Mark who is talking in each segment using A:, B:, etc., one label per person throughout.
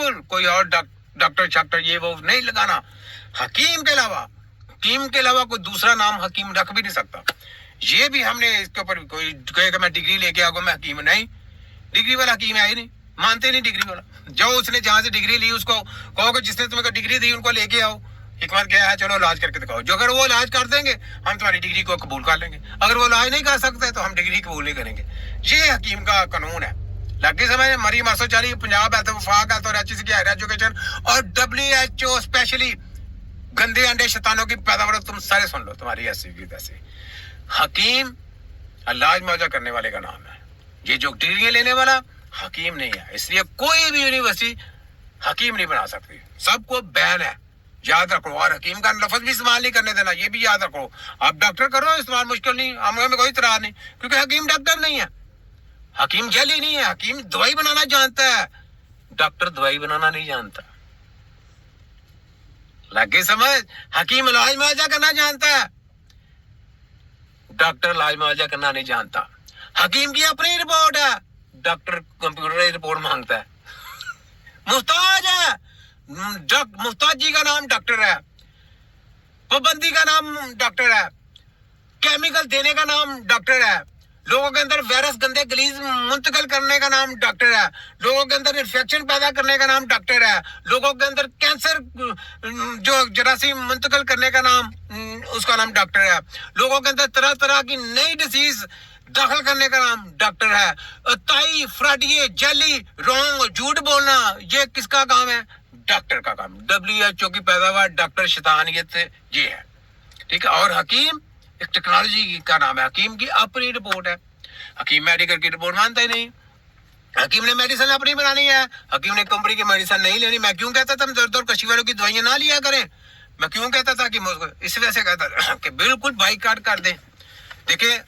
A: बिल्कुल कोई और डॉक्टर ये वो नहीं लगाना। हकीम के अलावा कोई दूसरा नाम हकीम रख भी नहीं सकता। ये भी हमने इसके ऊपर कोई कहेगा मैं डिग्री लेके आऊंगा मैं हकीम, नहीं, डिग्री वाला हकीम है ही नहीं, मानते नहीं डिग्री वाला। जो उसने जहां से डिग्री ली उसको कहो कि जिसने तुम्हें डिग्री दी उनको लेके आओ, हिकमत क्या है, चलो इलाज करके दिखाओ। जो अगर वो इलाज कर देंगे हम तुम्हारी डिग्री को कबूल कर लेंगे, अगर वो इलाज नहीं कर सकते तो हम डिग्री कबूल नहीं करेंगे। ये हकीम का कानून है। लगे समय मरी मरसो चाली पंजाब है तो वफाक है तो HEC की हायर एजुकेशन और WHO स्पेशली गंदे अंडे शैतानों की पैदावार तुम सारे सुन लो, तुम्हारी ऐसी भी तैसी। हकीम इलाज मौजा करने वाले का नाम है, ये जो डिग्री लेने वाला हकीम नहीं है। इसलिए कोई भी यूनिवर्सिटी हकीम नहीं बना सकती, सबको बैन है, याद रखो। और हकीम का लफ्ज भी इस्तेमाल नहीं करने देना, ये भी याद रखो। आप डॉक्टर करो इस्तेमाल, मुश्किल नहीं, हमें कोई इतराज नहीं, क्योंकि हकीम डॉक्टर नहीं है, हकीम जैली नहीं है। हकीम दवाई बनाना जानता है, डॉक्टर दवाई बनाना नहीं जानता। लगे समझ? हकीम इलाज मुआवजा करना जानता है, डॉक्टर इलाज मुआवजा करना नहीं जानता। हकीम की अपनी रिपोर्ट है, डॉक्टर कंप्यूटर रिपोर्ट मांगता है। मुफ्ताज है, मुफ्ताजी का नाम डॉक्टर है, पाबंदी का नाम डॉक्टर है, केमिकल देने का नाम डॉक्टर है, लोगों के अंदर वायरस गंदे गलीज मुंतकिल करने का नाम डॉक्टर है, लोगों के अंदर इन्फेक्शन पैदा करने का नाम डॉक्टर है, लोगों के अंदर कैंसर जो जरासीम मुंतकिल करने का नाम उसका नाम डॉक्टर है, लोगों के अंदर तरह तरह की नई डिसीज दाखिल करने का नाम डॉक्टर है। ताई फ्राडिये जेली रोंग झूठ बोलना ये किसका काम है? डॉक्टर का काम। WHO की पैदावार डॉक्टर शैतानियत से ये है, ठीक है। और हकीम एक टेक्नोलॉजी का नाम है, हकीम की अपनी रिपोर्ट है। हकीम मेडिकल की रिपोर्ट मानता ही नहीं, हकीम ने मेडिसिन अपनी बनानी है, हकीम ने कंपनी की मेडिसिन नहीं लेनी। मैं क्यों कहता था हम दर्द और कशी वालों की दवाइयां ना लिया करें, मैं क्यों कहता था कि इस वजह से कहता था कि बिल्कुल बाइकाट कर दें। देखिए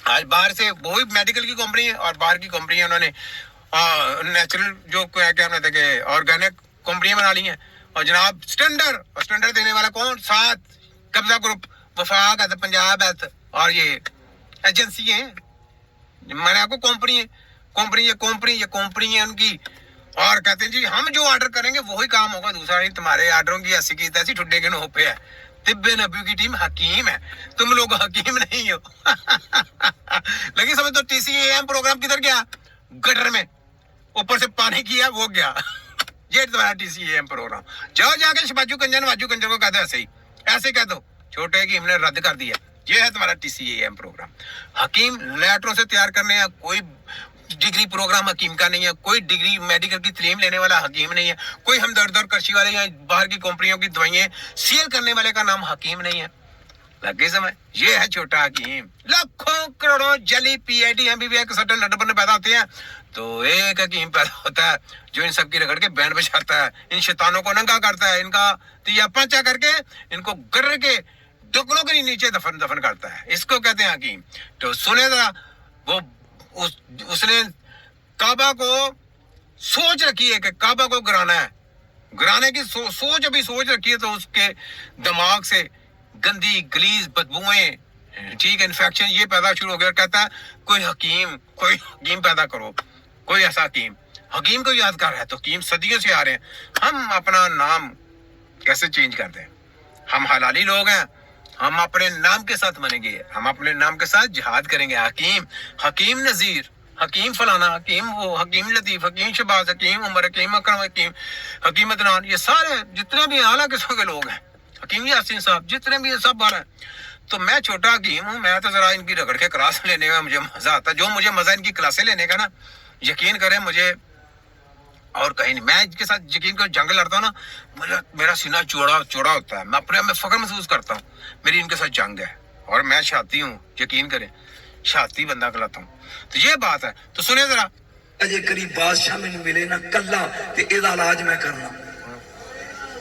A: आज बाहर से वही मेडिकल की कंपनी है और बाहर की कंपनी है, उन्होंने नेचुरल जो क्या कहते हैं ऑर्गेनिक कंपनियां बना ली हैं। और जनाब स्टैंडर्ड देने वाला कौन? साथ कब्जा ग्रुप, वफाक है, पंजाब है और ये एजेंसी है। मैंने आपको कंपनी है उनकी, और कहते हैं जी हम जो ऑर्डर करेंगे वही काम होगा, दूसरा नहीं। तुम्हारे ऑर्डरों की ऐसी की तैसी ठुड्डे के नो पे है। तिब्बे नबी की टीम हकीम है, तुम लोग हकीम नहीं हो। लगी समझ? तो TCAM प्रोग्राम किधर गया? गटर में, ऊपर से पानी किया वो गया। ये तुम्हारा TCAM प्रोग्राम। जाओ जाके बाजू कंजन को कहते ऐसे ही, ऐसे कह दो छोटे की हमने रद्द कर दिया। ये है तुम्हारा TCAM प्रोग्राम। हकीम लेटरों से तैयार करने हैं, कोई डिग्री प्रोग्राम हकीम का नहीं है, कोई डिग्री मेडिकल की तालीम लेने वाला हकीम नहीं है, कोई हमदर्द और कृषि वाले या बाहर की कंपनियों की दवाइयां सेल करने वाले का नाम हकीम नहीं है। लगे समय? ये है छोटा हकीम। लाखों करोड़ों जली PhD MBBS के सट्टे नटबन पैदा होते हैं, तो एक हकीम पैदा होता है जो इन सबकी रगड़ के बैंड बजाता है, इन शैतानों को नंगा करता है, इनका तिया पंचा करके इनको गर के टुकड़ों के नीचे दफन करता है। इसको कहते हैं हकीम। तो सुने जरा, वो उसने काबा को सोच रखी है कि काबा को गिराने की सोच अभी सोच रखी है, तो उसके दिमाग से गंदी गलीज बदबुएं, ठीक, इन्फेक्शन ये पैदा शुरू हो गया। कहता है कोई हकीम पैदा करो, कोई ऐसा हकीम को याद कर रहा है। तो हकीम सदियों से आ रहे हैं, हम अपना नाम कैसे चेंज कर दें? हम हलाली लोग हैं, हम अपने नाम के साथ मनेंगे, हम अपने नाम के साथ जिहाद करेंगे। हकीम नजीर, हकीम फलाना, हकीम वो, हकीम लतीफ, हकीम शबाज, हकीम उमर, हकीम अकरम, हकीम अदनान, ये सारे जितने भी आला किस्म के लोग हैं, हकीम यासीन साहब, जितने भी सब बार हैं। तो मैं छोटा हकीम हूँ, मैं तो जरा इनकी रगड़ के क्लास लेने में मुझे मजा आता है। जो मुझे मजा इनकी क्लासें लेने का ना, यकीन करें मुझे और कहीं नहीं। मैं इनके साथ यकीन कर जंग लड़ता हूँ ना, मेरा सीना चौड़ा होता है, मैं अपने आप में फख्र महसूस करता हूँ मेरी इनके साथ जंग है। और मैं शाती हूँ, यकीन करें शाती बंदा कहलाता हूँ। तो ये बात है। तो सुने जरा,
B: अजे करीब बादशाह मैंने मिले ना कला ते एदा इलाज मैं करना,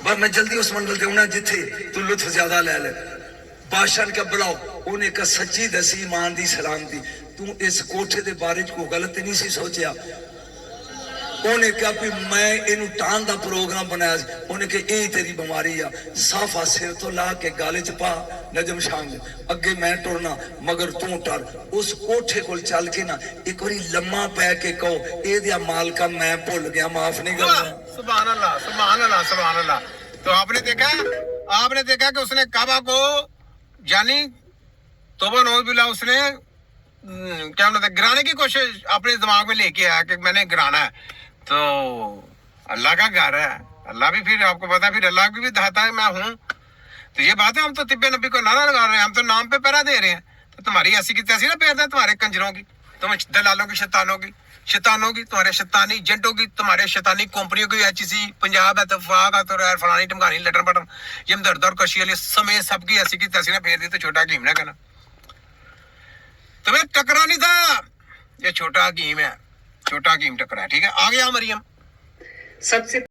B: बस मैं जल्दी उस मंडल ते होना जिथे तू लुत्फ ज्यादा ले ले। बादशाह ने क्या बुलाओ, उन्हें कहा सच्ची दसी ईमान दी सलाम दी, तू इस कोठे दे बारे च कोई गलत नहीं सी सोचिया? ਉਹਨੇ ਕਿਹਾ ਵੀ ਮੈਂ ਇਹਨੂੰ ਟਾਣ ਦਾ ਪ੍ਰੋਗਰਾਮ ਬਣਾਇਆ ਸੀ। ਉਹਨੇ ਕਿ ਇਹ ਤੇਰੀ ਬਿਮਾਰੀ ਆ, ਸਾਫਾ ਸਿਰ ਤੋਂ ਲਾ ਕੇ ਗਾਲੇ ਚ ਪਾ ਨਜਮ ਸ਼ਾਮ ਅੱਗੇ ਮੈਂ ਟੁਰਨਾ ਮਗਰ ਤੂੰ ਟਰ। ਉਸ ਕੋਠੇ ਕੋਲ ਚੱਲ ਕੇ ਨਾ ਇੱਕ ਵਾਰੀ ਲੰਮਾ ਪੈ ਕੇ ਕਹੋ ਇਹਦਾ ਮਾਲਕਾ मैं भूल गया, माफ नहीं करना।
A: सुभान अल्लाह, सुभान अल्लाह, सुभान अल्लाह। तो आपने देखा कि उसने काबा को यानी तौबा नौज़ बिल्लाह उसने क्या मतलब गिराने की कोशिश अपने दिमाग में लेके आया कि मैंने गिराना है। तो अल्लाह का घर है, अल्लाह भी फिर आपको पता है फिर अल्लाह की भी दाता है, मैं हूँ। तो ये बात है, हम तो तिब्बे नबी को नारा लगा रहे हैं, हम तो नाम पे पैरा दे रहे हैं। तो तुम्हारी ऐसी की तैसी ना पैर दें तुम्हारे कंजरों की, तुम दलालों की, शैतानों की, तुम्हारे शैतानी एजेंटों की, तुम्हारे शैतानी कंपनियों की, एचसी पंजाब है, तफाक है, तो फलानी टमकानी लटन पटन ये दर्द और कशी वाले समय सबकी ऐसी की तैसी ना फेर दी। तो छोटा हकीम ना कहना, तुम्हें टकरा नहीं था, ये छोटा हकीम है, छोटा हकीम टकरा है। ठीक है, आ गया मरियम।
C: सबसे